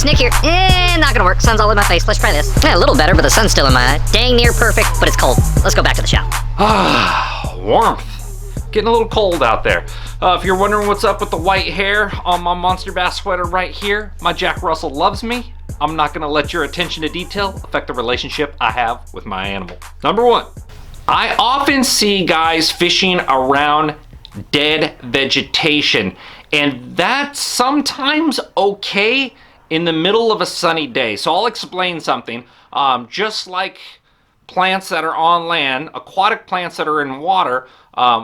guys, Nick here. Not gonna work. Sun's all in my face. Let's try this. Yeah, a little better, but the sun's still in my eye. Dang near perfect, but it's cold. Let's go back to the shop. Warmth. Getting a little cold out there. If you're wondering what's up with the white hair on my monster bass sweater right here, my Jack Russell loves me. I'm not gonna let your attention to detail affect the relationship I have with my animal. Number one, I often see guys fishing around dead vegetation, and that's sometimes okay in the middle of a sunny day. So I'll explain something. Just like plants that are on land, aquatic plants that are in water,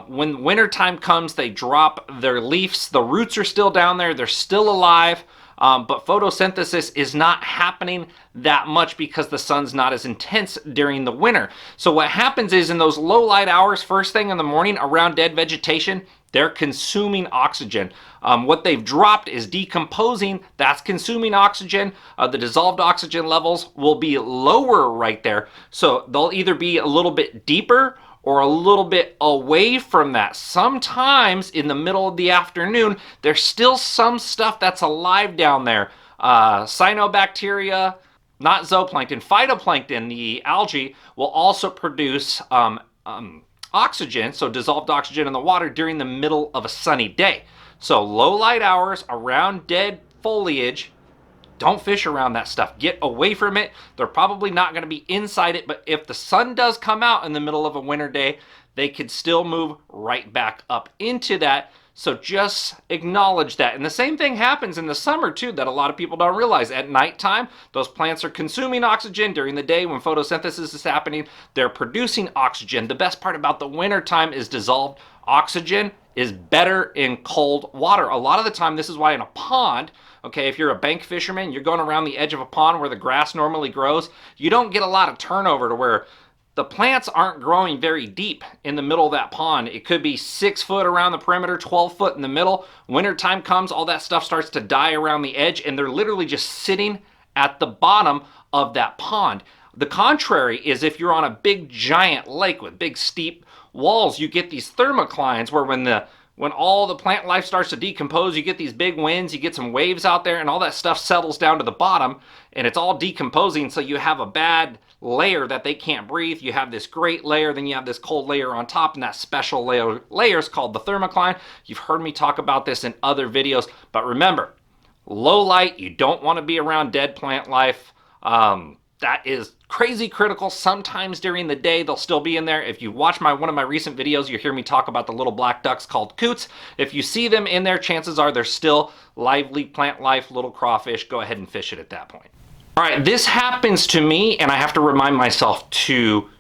when wintertime comes, they drop their leaves. The roots are still down there. They're still alive. But photosynthesis is not happening that much because the sun's not as intense during the winter. So what happens is in those low light hours, first thing in the morning around dead vegetation, they're consuming oxygen. What they've dropped is decomposing. That's consuming oxygen. The dissolved oxygen levels will be lower right there. So they'll either be a little bit deeper or a little bit away from that. Sometimes in the middle of the afternoon, there's still some stuff that's alive down there. Cyanobacteria, not zooplankton, phytoplankton, the algae, will also produce oxygen, so dissolved oxygen in the water during the middle of a sunny day. So low light hours around dead foliage, don't fish around that stuff. Get away from it. They're probably not going to be inside it, but if the sun does come out in the middle of a winter day, they could still move right back up into that. So just acknowledge that. And the same thing happens in the summer too, that a lot of people don't realize. At nighttime, those plants are consuming oxygen. During the day when photosynthesis is happening, they're producing oxygen. The best part about the winter time is dissolved oxygen is better in cold water. A lot of the time, this is why in a pond, okay, if you're a bank fisherman, you're going around the edge of a pond where the grass normally grows, you don't get a lot of turnover to where the plants aren't growing very deep in the middle of that pond. It could be 6 foot around the perimeter, 12 foot in the middle. Winter time comes, all that stuff starts to die around the edge, and they're literally just sitting at the bottom of that pond. The contrary is if you're on a big giant lake with big steep walls, you get these thermoclines where when all the plant life starts to decompose, you get these big winds, you get some waves out there, and all that stuff settles down to the bottom, and it's all decomposing, so you have a bad layer that they can't breathe. You have this great layer, then you have this cold layer on top, and that special layer is called the thermocline. You've heard me talk about this in other videos, but remember, low light, you don't want to be around dead plant life. That is crazy critical. Sometimes during the day, they'll still be in there. If you watch one of my recent videos, you hear me talk about the little black ducks called coots. If you see them in there, chances are they're still lively plant life, little crawfish. Go ahead and fish it at that point. All right, this happens to me, and I have to remind myself to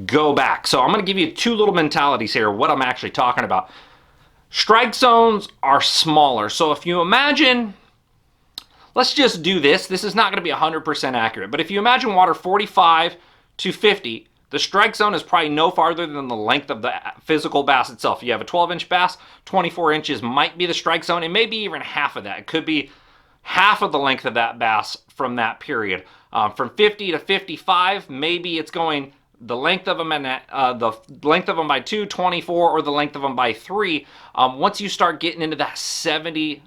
go back. So I'm going to give you two little mentalities here, what I'm actually talking about. Strike zones are smaller. So if you imagine, let's just do this. This is not going to be 100% accurate, but if you imagine water 45 to 50, the strike zone is probably no farther than the length of the physical bass itself. You have a 12-inch bass, 24 inches might be the strike zone. It may be even half of that. It could be half of the length of that bass from that period. From 50 to 55, maybe it's going the length of them and the length of them by 2, 24, or the length of them by 3. Once you start getting into that 70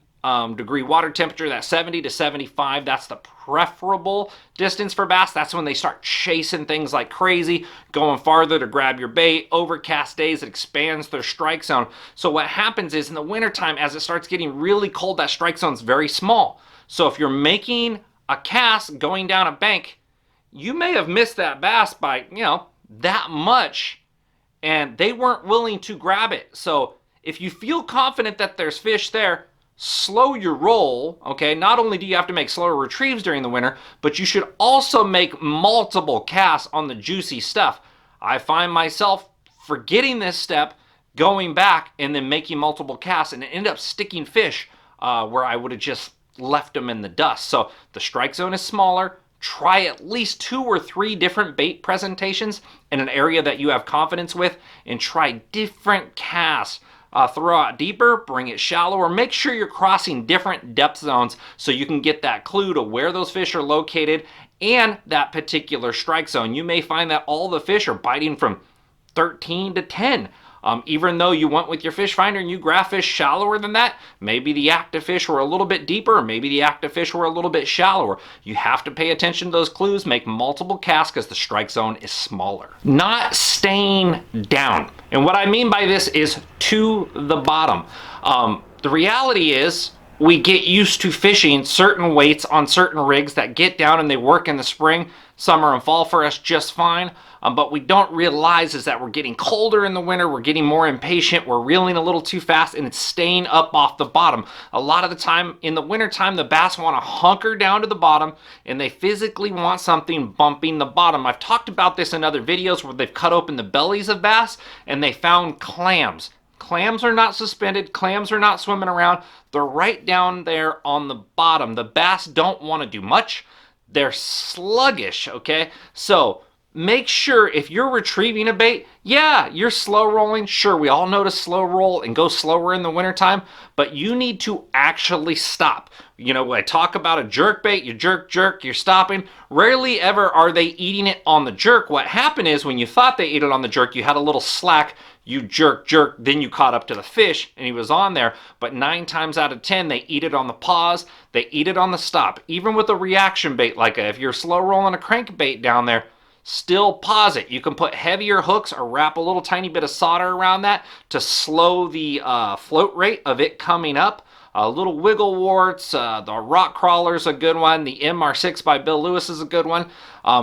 degree water temperature, that 70 to 75, that's the preferable distance for bass. That's when they start chasing things like crazy, going farther to grab your bait. Overcast days, it expands their strike zone. So what happens is in the wintertime, as it starts getting really cold, that strike zone is very small. So if you're making a cast going down a bank, you may have missed that bass by, that much, and they weren't willing to grab it. So if you feel confident that there's fish there, slow your roll, okay? Not only do you have to make slower retrieves during the winter, but you should also make multiple casts on the juicy stuff. I find myself forgetting this step, going back and then making multiple casts, and end up sticking fish where I would have just left them in the dust. So the strike zone is smaller. Try at least 2 or 3 different bait presentations in an area that you have confidence with, and try different casts. Throw out deeper, bring it shallower. Make sure you're crossing different depth zones so you can get that clue to where those fish are located and that particular strike zone. You may find that all the fish are biting from 13 to 10. Even though you went with your fish finder and you graph fish shallower than that, maybe the active fish were a little bit deeper, or maybe the active fish were a little bit shallower. You have to pay attention to those clues, make multiple casts because the strike zone is smaller. Not staying down. And what I mean by this is to the bottom. The reality is, we get used to fishing certain weights on certain rigs that get down and they work in the spring, summer, and fall for us just fine. But we don't realize is that we're getting colder in the winter, we're getting more impatient, we're reeling a little too fast, and it's staying up off the bottom. A lot of the time in the wintertime, the bass want to hunker down to the bottom and they physically want something bumping the bottom. I've talked about this in other videos where they've cut open the bellies of bass and they found clams. Clams are not suspended, clams are not swimming around, they're right down there on the bottom. The bass don't want to do much, they're sluggish, okay? So make sure if you're retrieving a bait, yeah, you're slow rolling. Sure, we all know to slow roll and go slower in the wintertime, but you need to actually stop. You know, when I talk about a jerk bait, you jerk, you're stopping. Rarely ever are they eating it on the jerk. What happened is when you thought they ate it on the jerk, you had a little slack, you jerk, then you caught up to the fish and he was on there. But 9 times out of 10, they eat it on the pause, they eat it on the stop. Even with a reaction bait, like if you're slow rolling a crankbait down there, still pause it. You can put heavier hooks or wrap a little tiny bit of solder around that to slow the float rate of it coming up. Little wiggle warts, the rock crawler is a good one. The MR6 by Bill Lewis is a good one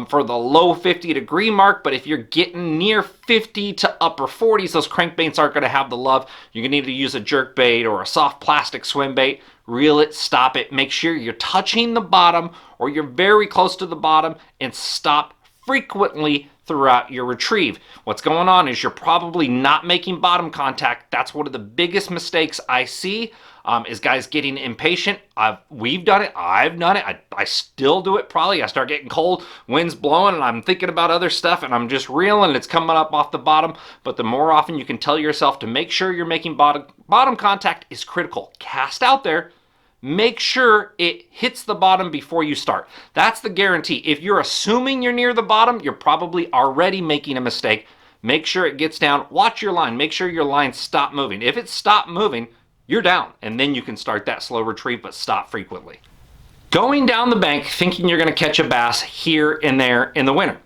for the low 50-degree mark. But if you're getting near 50 to upper 40s, those crankbaits aren't going to have the love. You're going to need to use a jerk bait or a soft plastic swim bait. Reel it, stop it. Make sure you're touching the bottom or you're very close to the bottom, and stop frequently throughout your retrieve. What's going on is you're probably not making bottom contact. That's one of the biggest mistakes I see, is guys getting impatient. We've done it. I've done it. I still do it probably. I start getting cold, wind's blowing, and I'm thinking about other stuff, and I'm just reeling, and it's coming up off the bottom. But the more often you can tell yourself to make sure you're making bottom contact is critical. Cast out there. Make sure it hits the bottom before you start. That's the guarantee. If you're assuming you're near the bottom, you're probably already making a mistake. Make sure it gets down. Watch your line. Make sure your line stop moving. If it stopped moving, you're down. And then you can start that slow retrieve, but stop frequently. Going down the bank thinking you're going to catch a bass here and there in the winter.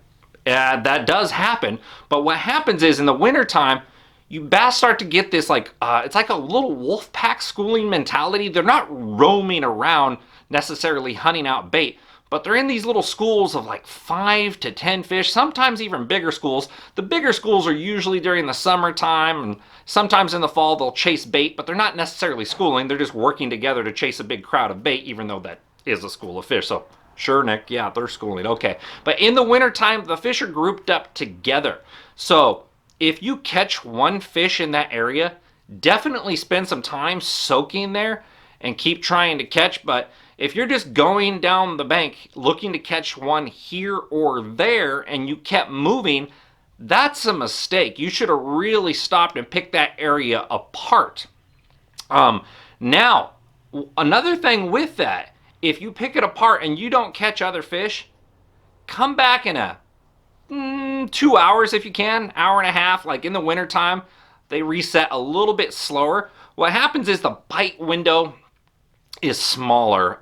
That does happen. But what happens is in the wintertime, you bass start to get this it's like a little wolf pack schooling mentality. They're not roaming around necessarily hunting out bait, but they're in these little schools of like 5 to 10 fish, sometimes even bigger schools. The bigger schools are usually during the summertime, and sometimes in the fall they'll chase bait, but they're not necessarily schooling. They're just working together to chase a big crowd of bait, even though that is a school of fish. So sure, Nick, yeah, they're schooling, okay. But in the wintertime, the fish are grouped up together. So if you catch one fish in that area, definitely spend some time soaking there and keep trying to catch. But if you're just going down the bank looking to catch one here or there and you kept moving, that's a mistake. You should have really stopped and picked that area apart. Now, another thing with that, if you pick it apart and you don't catch other fish, come back in a 2 hours if you can, hour and a half. Like in the wintertime, they reset a little bit slower. What happens is the bite window is smaller.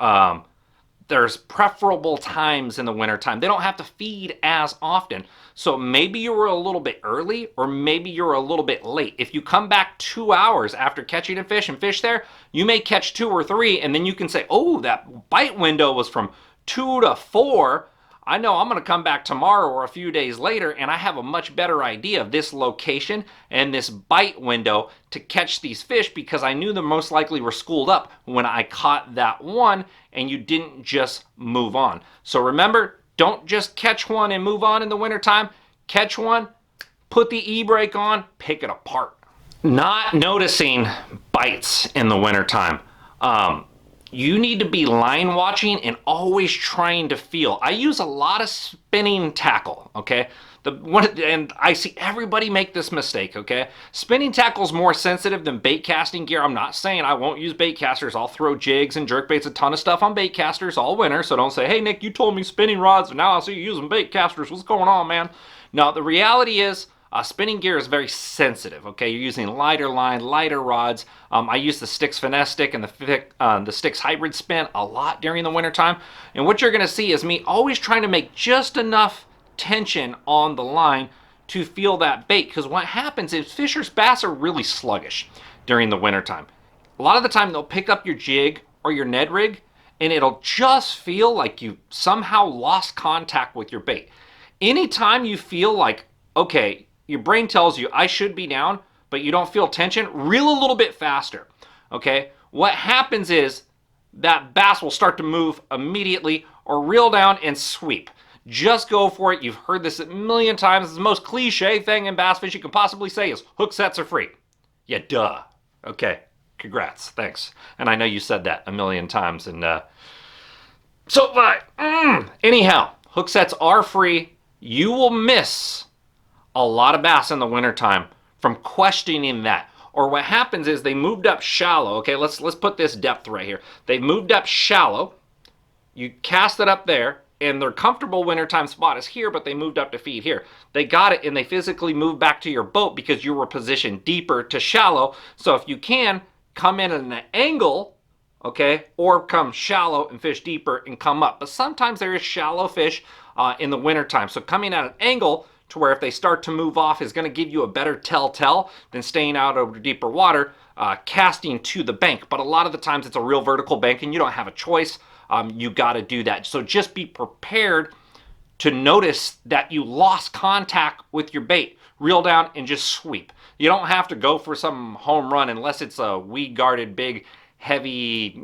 There's preferable times in the wintertime. They don't have to feed as often. So maybe you were a little bit early or maybe you're a little bit late. If you come back 2 hours after catching a fish and fish there, you may catch 2 or 3 and then you can say, oh, that bite window was from 2 to 4. I know I'm going to come back tomorrow or a few days later and I have a much better idea of this location and this bite window to catch these fish because I knew them most likely were schooled up when I caught that one, and you didn't just move on. So remember, don't just catch one and move on in the wintertime. Catch one, put the e-brake on, pick it apart. Not noticing bites in the wintertime. You need to be line watching and always trying to feel. I use a lot of spinning tackle, okay? And I see everybody make this mistake, okay? Spinning tackle is more sensitive than bait casting gear. I'm not saying I won't use bait casters. I'll throw jigs and jerk baits, a ton of stuff on bait casters all winter. So don't say, hey, Nick, you told me spinning rods, and now I see you using bait casters. What's going on, man? No, the reality is Spinning gear is very sensitive, okay? You're using lighter line, lighter rods. I use the Styx Finesse stick and the Styx Hybrid Spin a lot during the wintertime. And what you're gonna see is me always trying to make just enough tension on the line to feel that bait. Because what happens is fishers' bass are really sluggish during the wintertime. A lot of the time they'll pick up your jig or your Ned rig and it'll just feel like you somehow lost contact with your bait. Anytime you feel like, okay, your brain tells you I should be down, but you don't feel tension, reel a little bit faster, okay? What happens is that bass will start to move immediately or reel down and sweep. Just go for it. You've heard this a million times. It's the most cliche thing in bass fishing you can possibly say is hook sets are free. Yeah, duh. Okay, congrats, thanks. And I know you said that a million times. And anyhow, hook sets are free. You will miss a lot of bass in the wintertime from questioning that. Or what happens is they moved up shallow. Okay, let's put this depth right here. They moved up shallow. You cast it up there, and their comfortable wintertime spot is here, but they moved up to feed here. They got it, and they physically moved back to your boat because you were positioned deeper to shallow. So if you can, come in at an angle, okay, or come shallow and fish deeper and come up. But sometimes there is shallow fish in the wintertime. So coming at an angle to where if they start to move off is going to give you a better telltale than staying out over deeper water, casting to the bank. But a lot of the times it's a real vertical bank and you don't have a choice. You got to do that. So just be prepared to notice that you lost contact with your bait. Reel down and just sweep. You don't have to go for some home run unless it's a weed guarded big heavy,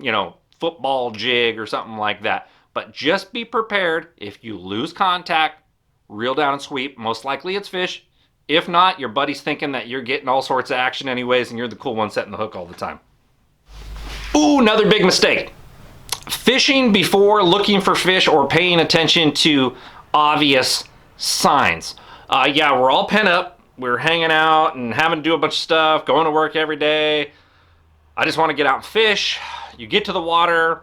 football jig or something like that. But just be prepared. If you lose contact, reel down and sweep. Most likely it's fish. If not, your buddy's thinking that you're getting all sorts of action anyways and you're the cool one setting the hook all the time. Ooh, another big mistake. Fishing before looking for fish or paying attention to obvious signs. Yeah, we're all pent up. We're hanging out and having to do a bunch of stuff, going to work every day. I just want to get out and fish. You get to the water,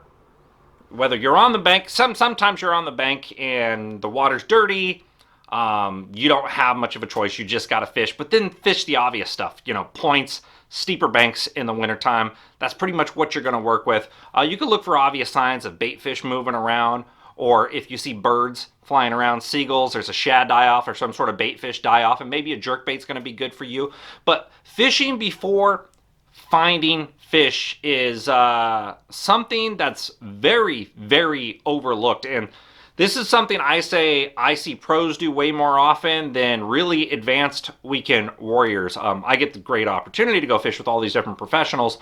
whether you're on the bank, sometimes you're on the bank and the water's dirty. You don't have much of a choice. You just got to fish. But then fish the obvious stuff, points, steeper banks in the wintertime. That's pretty much what you're going to work with. You can look for obvious signs of bait fish moving around, or if you see birds flying around, seagulls, there's a shad die-off or some sort of bait fish die-off, and maybe a jerkbait's going to be good for you. But fishing before finding fish is something that's very, very overlooked. And this is something I see pros do way more often than really advanced weekend warriors. I get the great opportunity to go fish with all these different professionals.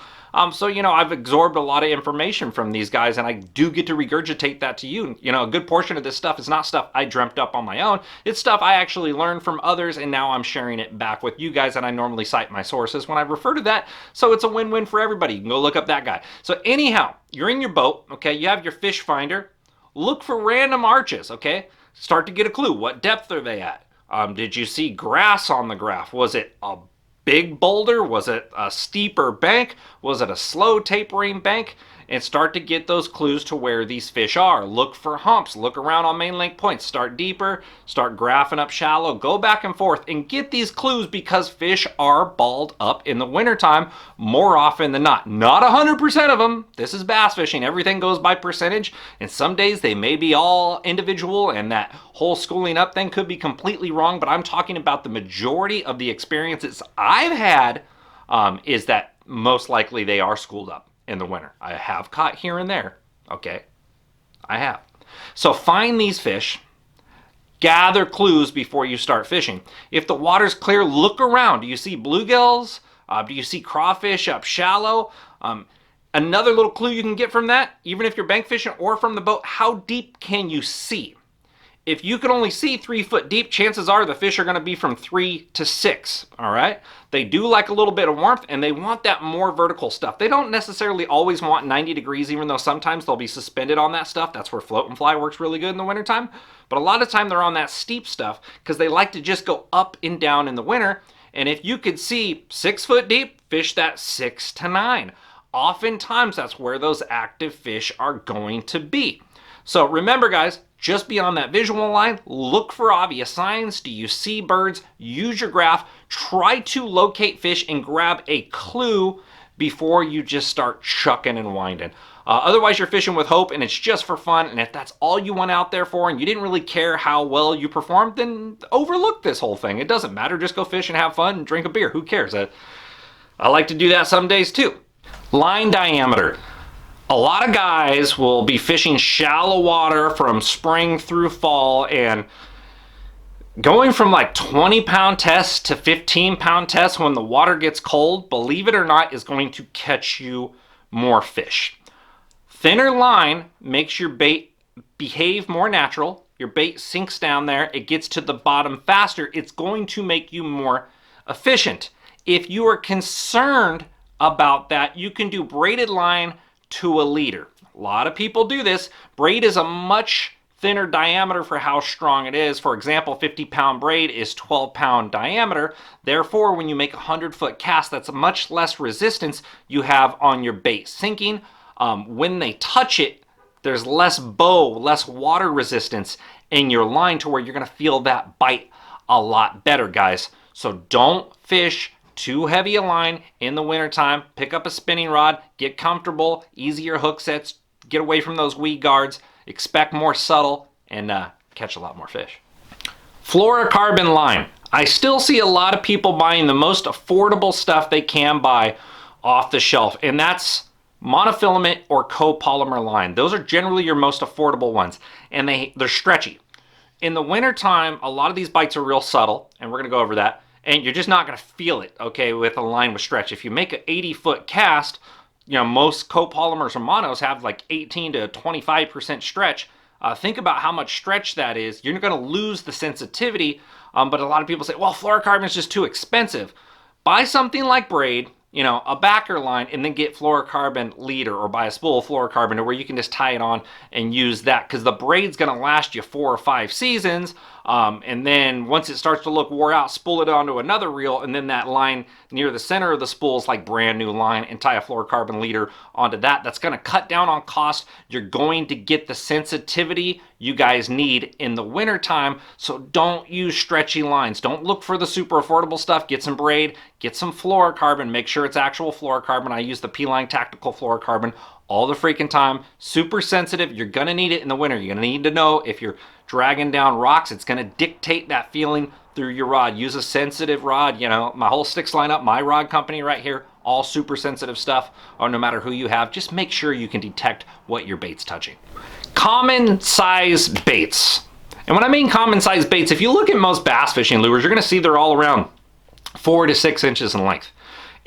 So, I've absorbed a lot of information from these guys, and I do get to regurgitate that to you. A good portion of this stuff is not stuff I dreamt up on my own. It's stuff I actually learned from others, and now I'm sharing it back with you guys, and I normally cite my sources when I refer to that. So it's a win-win for everybody. You can go look up that guy. So anyhow, you're in your boat, okay? You have your fish finder. Look for random arches, okay? Start to get a clue. What depth are they at? Did you see grass on the graph? Was it a big boulder? Was it a steeper bank? Was it a slow tapering bank? And start to get those clues to where these fish are. Look for humps. Look around on main link points. Start deeper. Start graphing up shallow. Go back and forth and get these clues because fish are balled up in the wintertime more often than not. Not 100% of them. This is bass fishing. Everything goes by percentage. And some days they may be all individual and that whole schooling up thing could be completely wrong. But I'm talking about the majority of the experiences I've had is that most likely they are schooled up in the winter. I have caught here and there, okay? I have. So find these fish, gather clues before you start fishing. If the water's clear, look around. Do you see bluegills? Do you see crawfish up shallow? Another little clue you can get from that, even if you're bank fishing or from the boat, how deep can you see? If you can only see 3 foot deep, chances are the fish are going to be from 3 to 6, all right? They do like a little bit of warmth, and they want that more vertical stuff. They don't necessarily always want 90 degrees, even though sometimes they'll be suspended on that stuff. That's where float and fly works really good in the wintertime. But a lot of time they're on that steep stuff because they like to just go up and down in the winter. And if you could see 6 foot deep, fish that 6 to 9. Oftentimes, that's where those active fish are going to be. So remember, guys, just be on that visual line. Look for obvious signs. Do you see birds? Use your graph. Try to locate fish and grab a clue before you just start chucking and winding. Otherwise, you're fishing with hope and it's just for fun. And if that's all you went out there for and you didn't really care how well you performed, then overlook this whole thing. It doesn't matter. Just go fish and have fun and drink a beer. Who cares? I like to do that some days too. Line diameter. A lot of guys will be fishing shallow water from spring through fall, and going from like 20-pound tests to 15-pound tests when the water gets cold, believe it or not, is going to catch you more fish. Thinner line makes your bait behave more natural. Your bait sinks down there. It gets to the bottom faster. It's going to make you more efficient. If you are concerned about that, you can do braided line to a leader. A lot of people do this. Braid is a much thinner diameter for how strong it is. For example, 50-pound braid is 12-pound diameter. Therefore, when you make a 100-foot cast, that's much less resistance you have on your bait sinking. When they touch it, there's less bow, less water resistance in your line to where you're going to feel that bite a lot better, guys. So don't fish too heavy a line in the wintertime. Pick up a spinning rod, get comfortable, easier hook sets, get away from those weed guards, expect more subtle, and catch a lot more fish. Fluorocarbon line. I still see a lot of people buying the most affordable stuff they can buy off the shelf, and that's monofilament or copolymer line. Those are generally your most affordable ones, and they're stretchy. In the wintertime, a lot of these bites are real subtle, and we're going to go over that. And you're just not going to feel it, okay, with a line with stretch. If you make an 80-foot cast, you know, most copolymers or monos have like 18 to 25% stretch. Think about how much stretch that is. You're going to lose the sensitivity, but a lot of people say, well, fluorocarbon is just too expensive. Buy something like braid, you know, a backer line, and then get fluorocarbon leader, or buy a spool of fluorocarbon to where you can just tie it on and use that, because the braid's going to last you 4 or 5 seasons. And then once it starts to look wore out, spool it onto another reel, and then that line near the center of the spool is like brand new line, and tie a fluorocarbon leader onto that. That's going to cut down on cost. You're going to get the sensitivity you guys need in the winter time. So don't use stretchy lines. Don't look for the super affordable stuff. Get some braid, get some fluorocarbon, make sure it's actual fluorocarbon. I use the P-Line Tactical fluorocarbon all the freaking time. Super sensitive. You're going to need it in the winter. You're going to need to know if you're dragging down rocks. It's going to dictate that feeling through your rod. Use a sensitive rod. You know, my whole sticks line up, my rod company right here, all super sensitive stuff, or no matter who you have, just make sure you can detect what your bait's touching. Common size baits. And when I mean common size baits, if you look at most bass fishing lures, you're going to see they're all around 4 to 6 inches in length.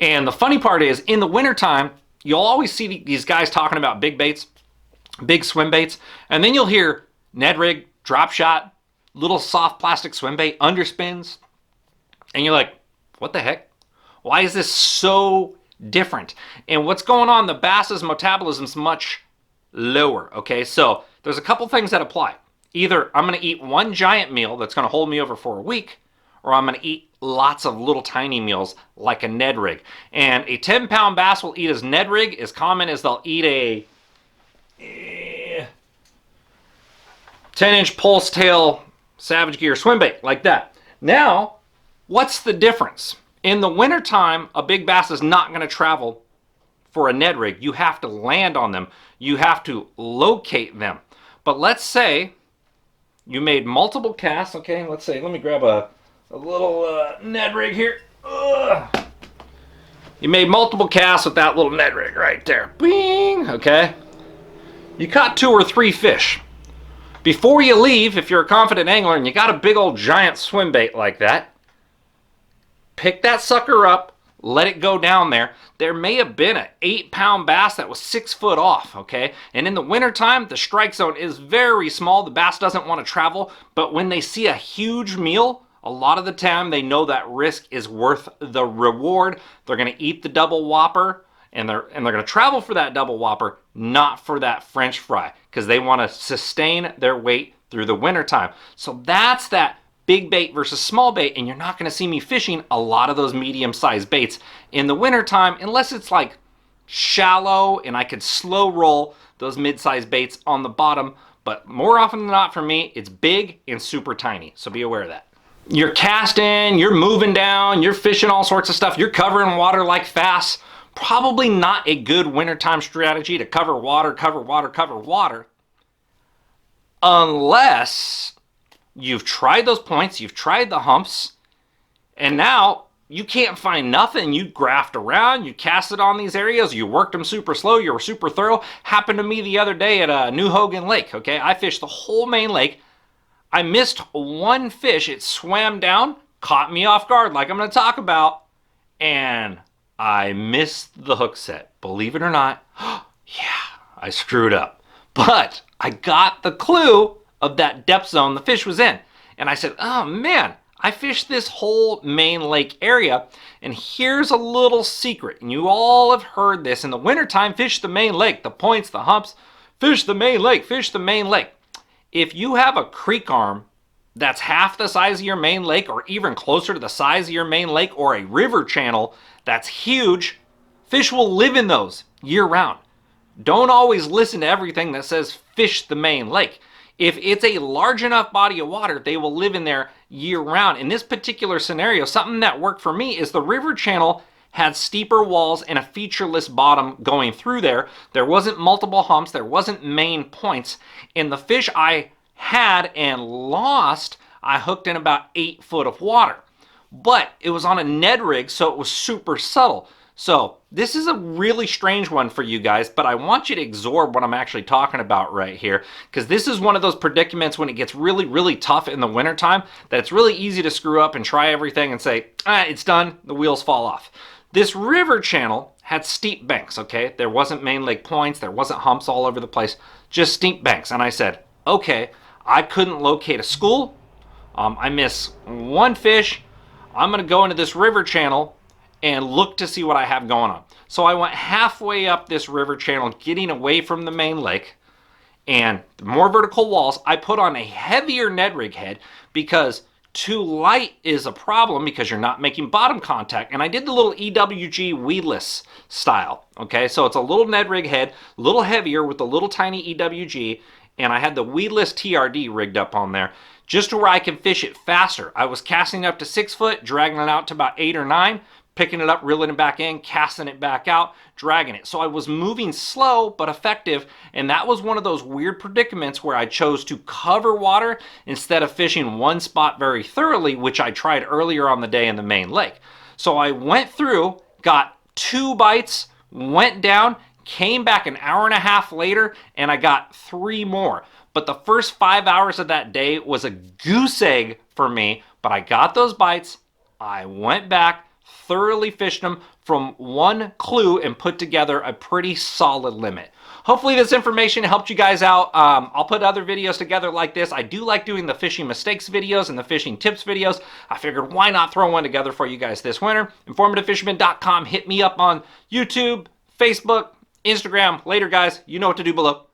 And the funny part is, in the wintertime, you'll always see these guys talking about big baits, big swim baits, and then you'll hear Ned rig, drop shot, little soft plastic swim bait, underspins, and you're like, what the heck? Why is this so different? And what's going on? The bass's metabolism's much lower, okay? So there's a couple things that apply. Either I'm going to eat one giant meal that's going to hold me over for a week, or I'm going to eat lots of little tiny meals like a Ned rig. And a 10-pound bass will eat as Ned rig as common as they'll eat a 10-inch pulse tail Savage Gear swim bait like that. Now, what's the difference? In the wintertime, a big bass is not going to travel for a Ned rig. You have to land on them. You have to locate them. But let's say you made multiple casts. Okay, let's say, let me grab a little Ned rig here. Ugh. You made multiple casts with that little Ned rig right there. Bing! Okay. You caught 2 or 3 fish. Before you leave, if you're a confident angler and you got a big old giant swim bait like that, pick that sucker up, let it go down there. There may have been an 8-pound bass that was 6 foot off, okay? And in the wintertime, the strike zone is very small. The bass doesn't want to travel, but when they see a huge meal, a lot of the time they know that risk is worth the reward. They're going to eat the double whopper, and they're going to travel for that double whopper, not for that French fry, because they want to sustain their weight through the wintertime. So that's that big bait versus small bait, and you're not going to see me fishing a lot of those medium-sized baits in the wintertime unless it's like shallow and I could slow roll those mid-sized baits on the bottom. But more often than not for me, it's big and super tiny. So be aware of that. You're casting, you're moving down, you're fishing all sorts of stuff. You're covering water like fast. Probably not a good wintertime strategy to cover water, unless you've tried those points, you've tried the humps, and now you can't find nothing. You graft around, you cast it on these areas, you worked them super slow, you were super thorough. Happened to me the other day at New Hogan Lake, okay? I fished the whole main lake. I missed one fish. It swam down, caught me off guard like I'm going to talk about, and I missed the hook set. Believe it or not, yeah, I screwed up. But I got the clue of that depth zone the fish was in. And I said, oh man, I fished this whole main lake area, and here's a little secret. And you all have heard this. In the wintertime, fish the main lake, the points, the humps, fish the main lake, fish the main lake. If you have a creek arm that's half the size of your main lake, or even closer to the size of your main lake, or a river channel that's huge, fish will live in those year round. Don't always listen to everything that says fish the main lake. If it's a large enough body of water, they will live in there year round. In this particular scenario, something that worked for me is the river channel had steeper walls and a featureless bottom going through there. There wasn't multiple humps, there wasn't main points, and the fish I had and lost, I hooked in about 8 foot of water. But it was on a Ned rig, so it was super subtle. So this is a really strange one for you guys, but I want you to absorb what I'm actually talking about right here, because this is one of those predicaments when it gets really, really tough in the wintertime that it's really easy to screw up and try everything and say, it's done, the wheels fall off. This river channel had steep banks, okay? There wasn't main lake points, there wasn't humps all over the place, just steep banks. And I said, okay, I couldn't locate a school. I miss one fish. I'm gonna go into this river channel and look to see what I have going on. So I went halfway up this river channel, getting away from the main lake, and the more vertical walls, I put on a heavier Ned rig head because too light is a problem because you're not making bottom contact. And I did the little EWG weedless style, okay? So it's a little Ned rig head, a little heavier with a little tiny EWG, and I had the weedless TRD rigged up on there just to where I can fish it faster. I was casting up to 6 foot, dragging it out to about 8 or 9, picking it up, reeling it back in, casting it back out, dragging it. So I was moving slow but effective, and that was one of those weird predicaments where I chose to cover water instead of fishing one spot very thoroughly, which I tried earlier on the day in the main lake. So I went through, got 2 bites, went down, came back an hour and a half later, and I got 3 more. But the first 5 hours of that day was a goose egg for me, but I got those bites, I went back, thoroughly fished them from one clue and put together a pretty solid limit. Hopefully this information helped you guys out. I'll put other videos together like this. I do like doing the fishing mistakes videos and the fishing tips videos. I figured why not throw one together for you guys this winter. InformativeFisherman.com. Hit me up on YouTube, Facebook, Instagram. Later, guys. You know what to do below.